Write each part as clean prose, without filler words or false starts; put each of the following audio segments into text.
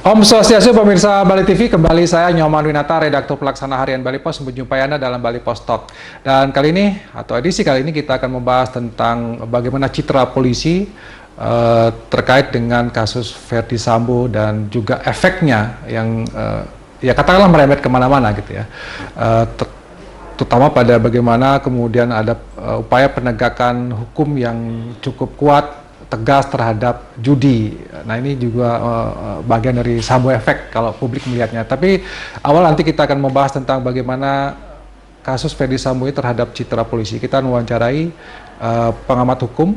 Om Swastiastu, pemirsa Bali TV, kembali saya Nyoman Winata, redaktur pelaksana harian Bali Pos, menjumpai Anda dalam Bali Pos Talk. Dan kali ini, atau edisi kali ini, kita akan membahas tentang bagaimana citra polisi terkait dengan kasus Verdi Sambo dan juga efeknya yang ya katakanlah merembet kemana-mana gitu ya. Terutama pada bagaimana kemudian ada upaya penegakan hukum yang cukup kuat, tegas terhadap judi. Nah, ini juga bagian dari Sambo efek kalau publik melihatnya. Tapi awal nanti kita akan membahas tentang bagaimana kasus Verdi Sambo terhadap citra polisi. Kita mewawancarai pengamat hukum,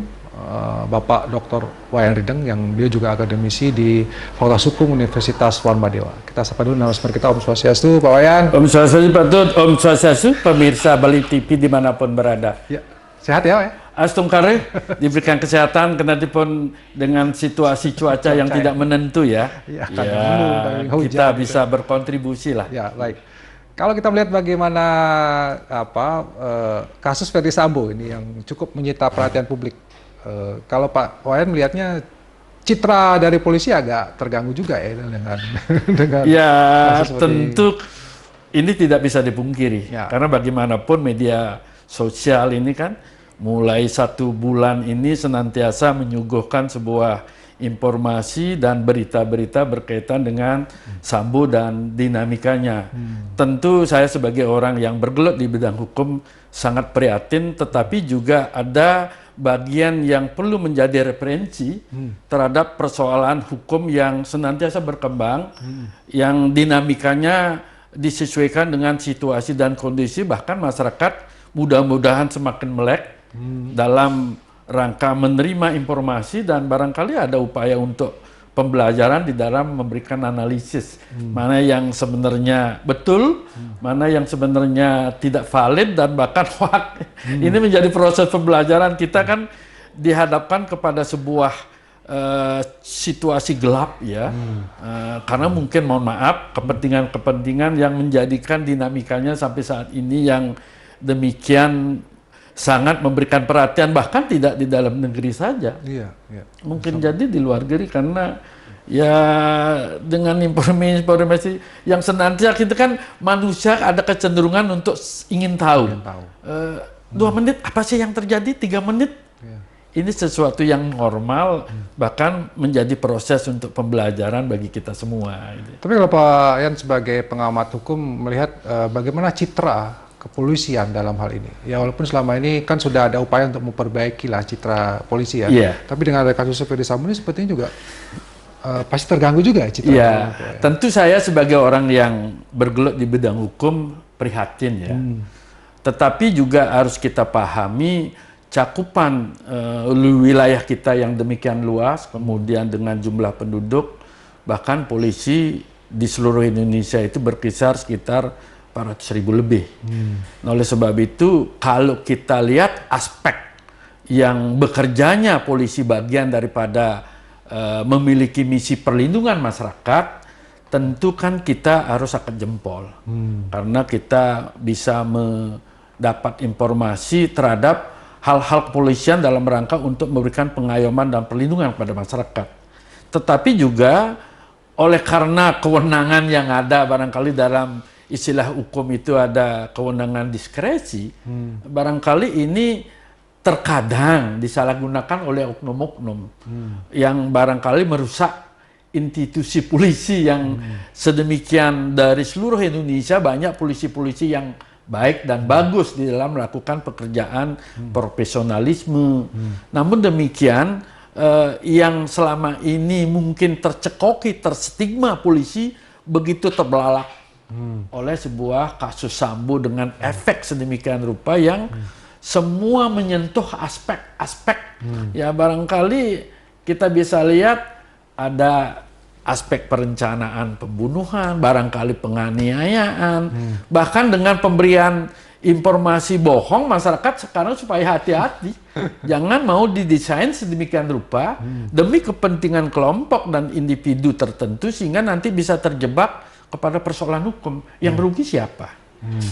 Bapak Dr. Wayan Rideng, yang beliau juga akademisi di Fakultas Hukum Universitas Warmadewa. Kita sapa dulu narasumber kita, Om Swastiastu, Pak Wayan. Om Swastiastu, Pak Tut. Om Swastiastu, pemirsa Bali TV dimanapun berada. Ya, sehat ya, Pak? Astung kare, diberikan kesehatan, pun dengan situasi cuaca yang tidak menentu ya. Ya, kita bisa berkontribusi lah. Ya, baik. Kalau kita melihat bagaimana kasus Verdi Sambo ini yang cukup menyita perhatian publik, kalau Pak Wayan melihatnya citra dari polisi agak terganggu juga ya dengan ya tentu ini tidak bisa dipungkiri ya. Karena bagaimanapun media sosial ini kan mulai 1 bulan ini senantiasa menyuguhkan sebuah informasi dan berita-berita berkaitan dengan Sambo dan dinamikanya. Tentu saya sebagai orang yang bergelut di bidang hukum sangat prihatin, tetapi juga ada bagian yang perlu menjadi referensi terhadap persoalan hukum yang senantiasa berkembang, yang dinamikanya disesuaikan dengan situasi dan kondisi, bahkan masyarakat mudah-mudahan semakin melek dalam rangka menerima informasi, dan barangkali ada upaya untuk pembelajaran di dalam memberikan analisis mana yang sebenarnya betul, mana yang sebenarnya tidak valid dan bahkan hoax. Ini menjadi proses pembelajaran. Kita kan dihadapkan kepada sebuah situasi gelap ya, karena mungkin mohon maaf kepentingan-kepentingan yang menjadikan dinamikanya sampai saat ini yang demikian sangat memberikan perhatian, bahkan tidak di dalam negeri saja. Iya. Mungkin jadi di luar negeri, karena ya dengan informasi yang senantiasa kita kan manusia ada kecenderungan untuk ingin tahu. 2 menit apa sih yang terjadi, 3 menit. Ini sesuatu yang normal, bahkan menjadi proses untuk pembelajaran bagi kita semua. Tapi kalau Pak Yan sebagai pengamat hukum melihat bagaimana citra kepolisian dalam hal ini, ya walaupun selama ini kan sudah ada upaya untuk memperbaiki lah citra polisi ya, tapi dengan ada kasus Verdi Sambo ini sepertinya juga pasti terganggu juga ya citra. Ya, tentu saya sebagai orang yang bergelut di bidang hukum prihatin ya, tetapi juga harus kita pahami cakupan wilayah kita yang demikian luas, kemudian dengan jumlah penduduk, bahkan polisi di seluruh Indonesia itu berkisar sekitar 400.000 lebih. Nah, oleh sebab itu, kalau kita lihat aspek yang bekerjanya polisi bagian daripada memiliki misi perlindungan masyarakat, tentu kan kita harus angkat jempol. Karena kita bisa mendapat informasi terhadap hal-hal kepolisian dalam rangka untuk memberikan pengayoman dan perlindungan kepada masyarakat. Tetapi juga oleh karena kewenangan yang ada barangkali dalam istilah hukum itu ada kewenangan diskresi, barangkali ini terkadang disalahgunakan oleh oknum-oknum yang barangkali merusak institusi polisi yang sedemikian. Dari seluruh Indonesia banyak polisi-polisi yang baik dan bagus di dalam melakukan pekerjaan profesionalisme. Namun demikian, yang selama ini mungkin tercekoki, terstigma polisi begitu terbelalak oleh sebuah kasus Sambo dengan efek sedemikian rupa yang semua menyentuh aspek-aspek. Ya barangkali kita bisa lihat ada aspek perencanaan pembunuhan, barangkali penganiayaan, bahkan dengan pemberian informasi bohong, masyarakat sekarang supaya hati-hati, jangan mau didesain sedemikian rupa demi kepentingan kelompok dan individu tertentu sehingga nanti bisa terjebak kepada persoalan hukum. Yang rugi siapa?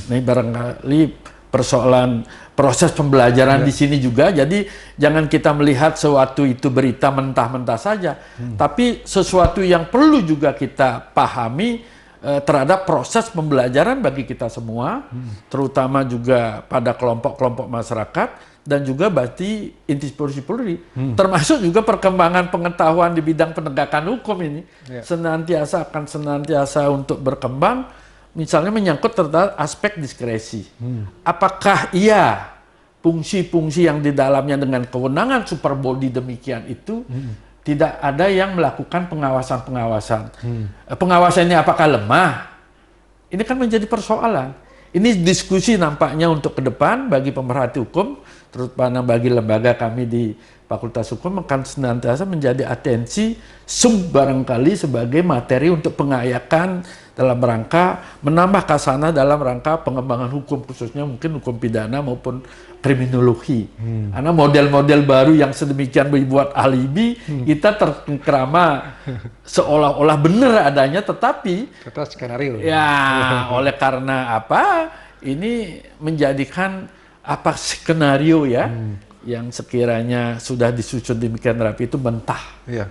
Nah, barangkali persoalan proses pembelajaran di sini juga. Jadi jangan kita melihat sesuatu itu berita mentah-mentah saja, tapi sesuatu yang perlu juga kita pahami terhadap proses pembelajaran bagi kita semua, terutama juga pada kelompok-kelompok masyarakat dan juga bagi institusi Polri, termasuk juga perkembangan pengetahuan di bidang penegakan hukum ini senantiasa untuk berkembang. Misalnya menyangkut terhadap aspek diskresi. Apakah fungsi-fungsi yang di dalamnya dengan kewenangan super body demikian itu tidak ada yang melakukan pengawasan-pengawasan. Pengawasan ini apakah lemah? Ini kan menjadi persoalan. Ini diskusi nampaknya untuk ke depan bagi pemerhati hukum, terutama bagi lembaga kami di Fakultas Hukum akan senantiasa menjadi atensi barangkali sebagai materi untuk pengayakan dalam rangka menambah kasana dalam rangka pengembangan hukum, khususnya mungkin hukum pidana maupun kriminologi. Karena model-model baru yang sedemikian dibuat alibi, kita terkerama seolah-olah benar adanya, tetapi Kata skenario. ya oleh karena apa ini menjadikan apa skenario ya yang sekiranya sudah disusun demikian rapi itu mentah. Iya.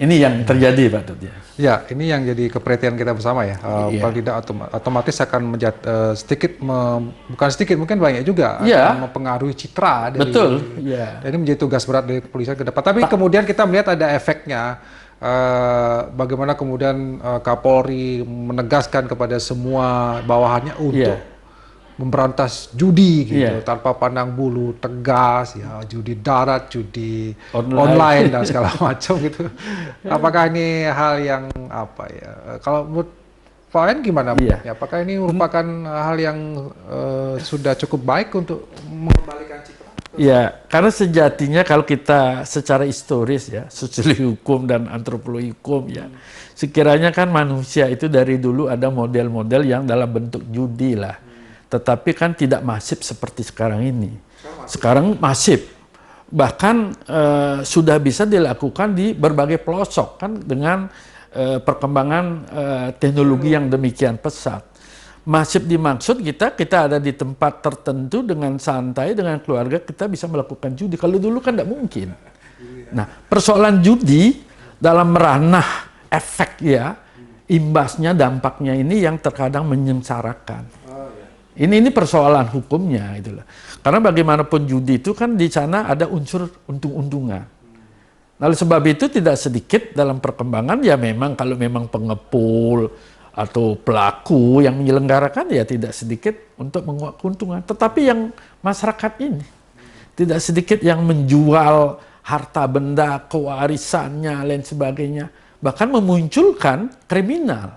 Ini yang terjadi Pak Dut ya. Ya, ini yang jadi keperhatian kita bersama ya. Iya. Paling tidak otomatis akan bukan sedikit, mungkin banyak juga Iya. akan mempengaruhi citra dari. Betul. Iya. Dan ini menjadi tugas berat dari kepolisian ke depan. Tapi kemudian kita melihat ada efeknya. Bagaimana kemudian Kapolri menegaskan kepada semua bawahannya untuk memberantas judi gitu, tanpa pandang bulu, tegas ya, judi darat, judi online dan segala macam gitu. Apakah ini hal yang apa ya? Kalau menurut Pak Wayan gimana? Ya, apakah ini merupakan hal yang sudah cukup baik untuk mengembalikan citra? Ya, karena sejatinya kalau kita secara historis ya, sosiologi hukum dan antropologi hukum ya, sekiranya kan manusia itu dari dulu ada model-model yang dalam bentuk judi lah. Tetapi kan tidak masif seperti sekarang ini. Sekarang masif. Bahkan sudah bisa dilakukan di berbagai pelosok kan dengan perkembangan teknologi yang demikian pesat. Masif dimaksud kita ada di tempat tertentu dengan santai, dengan keluarga, kita bisa melakukan judi. Kalau dulu kan tidak mungkin. Nah, persoalan judi dalam ranah efek ya, imbasnya, dampaknya ini yang terkadang menyengsarakan. Ini persoalan hukumnya itulah. Karena bagaimanapun judi itu kan di sana ada unsur untung-untungan. Lalu sebab itu tidak sedikit dalam perkembangan ya memang kalau memang pengepul atau pelaku yang menyelenggarakan ya tidak sedikit untuk menguak keuntungan. Tetapi yang masyarakat ini tidak sedikit yang menjual harta benda, kewarisannya, lain sebagainya. Bahkan memunculkan kriminal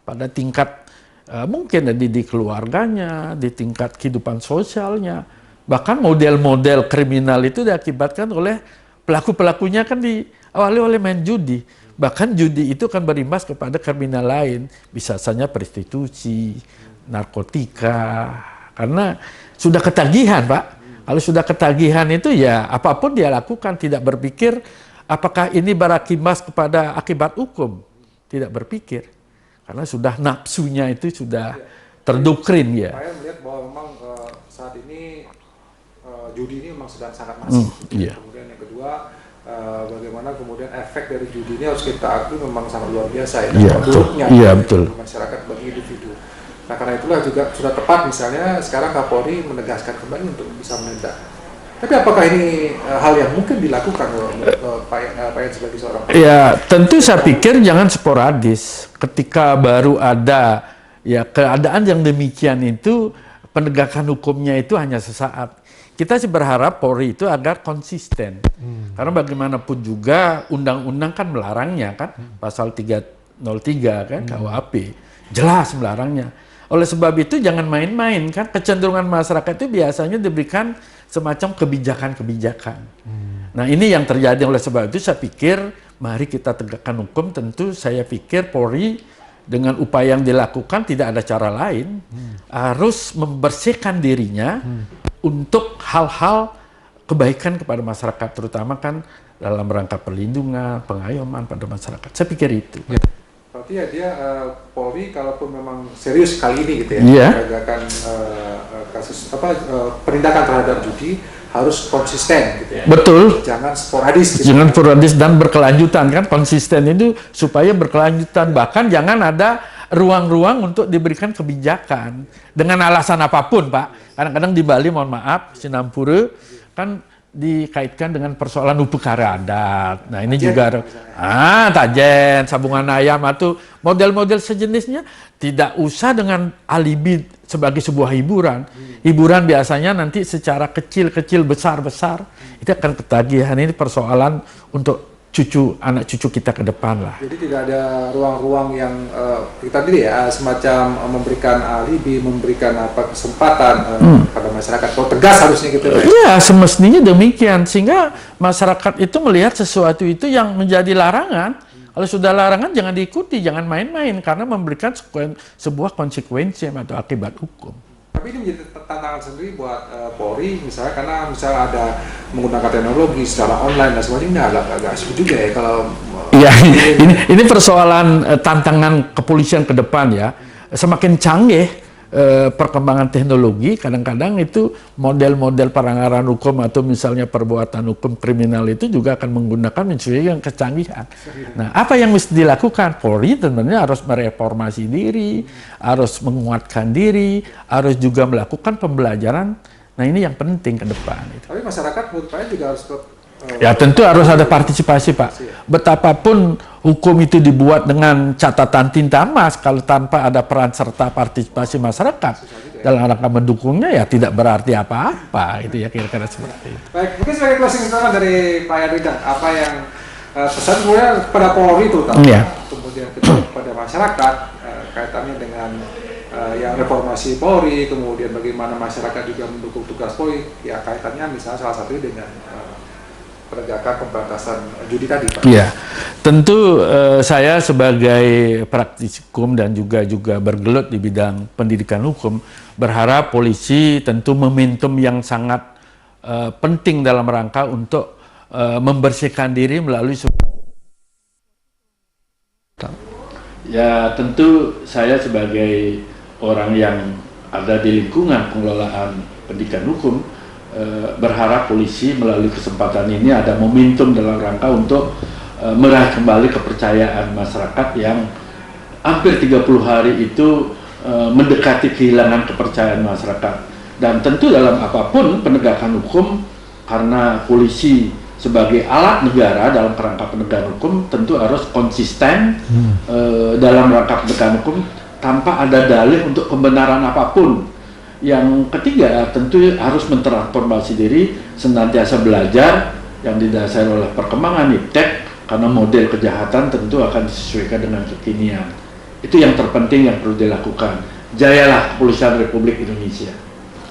pada tingkat mungkin di keluarganya, di tingkat kehidupan sosialnya. Bahkan model-model kriminal itu diakibatkan oleh pelaku-pelakunya kan diawali oleh main judi. Bahkan judi itu kan berimbas kepada kriminal lain. Bisa saja prostitusi, narkotika. Karena sudah ketagihan Pak. Kalau sudah ketagihan itu ya apapun dia lakukan. Tidak berpikir apakah ini berakibat kepada akibat hukum. Tidak berpikir. Karena sudah nafsunya itu sudah terdoktrin ya. Saya melihat bahwa memang saat ini judi ini memang sedang sangat masif. Kemudian yang kedua, bagaimana kemudian efek dari judi ini harus kita akui memang sangat luar biasa ya. Buruknya betul. Masyarakat bagi individu. Nah karena itulah juga sudah tepat misalnya sekarang Kapolri menegaskan kembali untuk bisa menindak. Tapi apakah ini hal yang mungkin dilakukan Pak Yan sebagai seorang? Ya tentu saya pikir jangan sporadis. Ketika baru ada ya keadaan yang demikian itu penegakan hukumnya itu hanya sesaat. Kita sih berharap Polri itu agar konsisten. Karena bagaimanapun juga undang-undang kan melarangnya kan pasal 303 kan KUHP jelas melarangnya. Oleh sebab itu jangan main-main kan kecenderungan masyarakat itu biasanya diberikan semacam kebijakan-kebijakan. Nah ini yang terjadi oleh sebab itu saya pikir mari kita tegakkan hukum. Tentu saya pikir Polri dengan upaya yang dilakukan tidak ada cara lain harus membersihkan dirinya untuk hal-hal kebaikan kepada masyarakat terutama kan dalam rangka perlindungan, pengayoman pada masyarakat. Saya pikir itu. Berarti ya dia Polri kalaupun memang serius kali ini gitu ya, Iya. menegakkan kasus penindakan terhadap judi harus konsisten gitu ya. Betul. Jangan sporadis gitu. Jangan sporadis dan berkelanjutan, kan konsisten itu supaya berkelanjutan, bahkan jangan ada ruang-ruang untuk diberikan kebijakan dengan alasan apapun, Pak. Kadang-kadang di Bali, mohon maaf, Sinampura kan dikaitkan dengan persoalan upekara adat. Nah, ini juga tajen, sabungan ayam atau model-model sejenisnya tidak usah dengan alibi sebagai sebuah hiburan. Hiburan biasanya nanti secara kecil-kecil, besar-besar itu akan ketagihan. Ini persoalan untuk anak cucu kita ke depan lah. Jadi tidak ada ruang-ruang yang kita tadi ya semacam memberikan alibi, memberikan kesempatan pada masyarakat. Kalau tegas harusnya gitu ya. Iya, semestinya demikian, sehingga masyarakat itu melihat sesuatu itu yang menjadi larangan. Kalau sudah larangan jangan diikuti, jangan main-main karena memberikan sebuah konsekuensi atau akibat hukum. Tapi ini menjadi tantangan sendiri buat Polri, misalnya karena misalnya ada menggunakan teknologi secara online dan sebagainya, agak sulit juga ya kalau. Iya, ini persoalan tantangan kepolisian ke depan ya. Semakin canggih perkembangan teknologi, kadang-kadang itu model-model pelanggaran hukum atau misalnya perbuatan hukum kriminal itu juga akan menggunakan menyesuaikan kecanggihan. Nah, apa yang mesti dilakukan? Polri tentunya harus mereformasi diri, harus menguatkan diri, harus juga melakukan pembelajaran. Nah, ini yang penting ke depan. Tapi masyarakat menurut saya juga harus ya tentu harus ada partisipasi, Pak. Betapapun hukum itu dibuat dengan catatan tinta emas, kalau tanpa ada peran serta partisipasi masyarakat dalam rangka mendukungnya ya tidak berarti apa-apa. Itu ya kira-kira seperti itu. Baik, mungkin sebagai closing statement dari Pak Yandridan, apa yang pesan kemudian kepada Polri terutama, kemudian kepada masyarakat kaitannya dengan yang reformasi Polri, kemudian bagaimana masyarakat juga mendukung tugas Polri, ya kaitannya misalnya salah satunya dengan penegakan pemberantasan judi tadi, Pak. Iya, tentu saya sebagai praktisi hukum dan juga bergelut di bidang pendidikan hukum berharap polisi tentu momentum yang sangat penting dalam rangka untuk membersihkan diri melalui ya tentu saya sebagai orang yang ada di lingkungan pengelolaan pendidikan hukum berharap polisi melalui kesempatan ini ada momentum dalam rangka untuk meraih kembali kepercayaan masyarakat yang hampir 30 hari itu mendekati kehilangan kepercayaan masyarakat. Dan tentu dalam apapun penegakan hukum, karena polisi sebagai alat negara dalam kerangka penegakan hukum tentu harus konsisten dalam rangka penegakan hukum tanpa ada dalih untuk kebenaran apapun. Yang ketiga, tentu harus mentransformasi diri, senantiasa belajar yang didasari oleh perkembangan iptek, karena model kejahatan tentu akan disesuaikan dengan kekinian. Itu yang terpenting yang perlu dilakukan. Jayalah Kepolisian Republik Indonesia.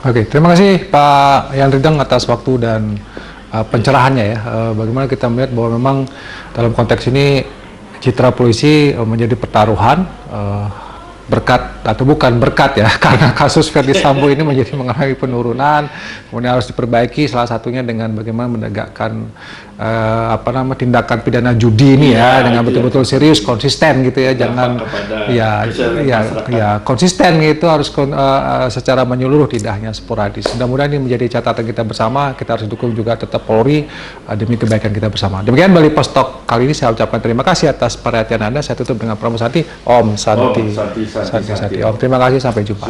Oke, terima kasih Pak Yandridan atas waktu dan pencerahannya ya. Bagaimana kita melihat bahwa memang dalam konteks ini citra polisi menjadi pertaruhan berkat atau bukan berkat ya, karena kasus Verdi Sambo ini menjadi mengalami penurunan, kemudian harus diperbaiki salah satunya dengan bagaimana menegakkan tindakan pidana judi ini ya dengan betul-betul serius, konsisten gitu ya, jangan konsisten gitu, harus secara menyeluruh, tidak hanya sporadis. Mudah-mudahan ini menjadi catatan kita bersama, kita harus dukung juga tetap Polri demi kebaikan kita bersama. Demikian Bali Post Talk kali ini, saya ucapkan terima kasih atas perhatian Anda. Saya tutup dengan promo Santi, Om Santi. Santi. Om, terima kasih, sampai jumpa.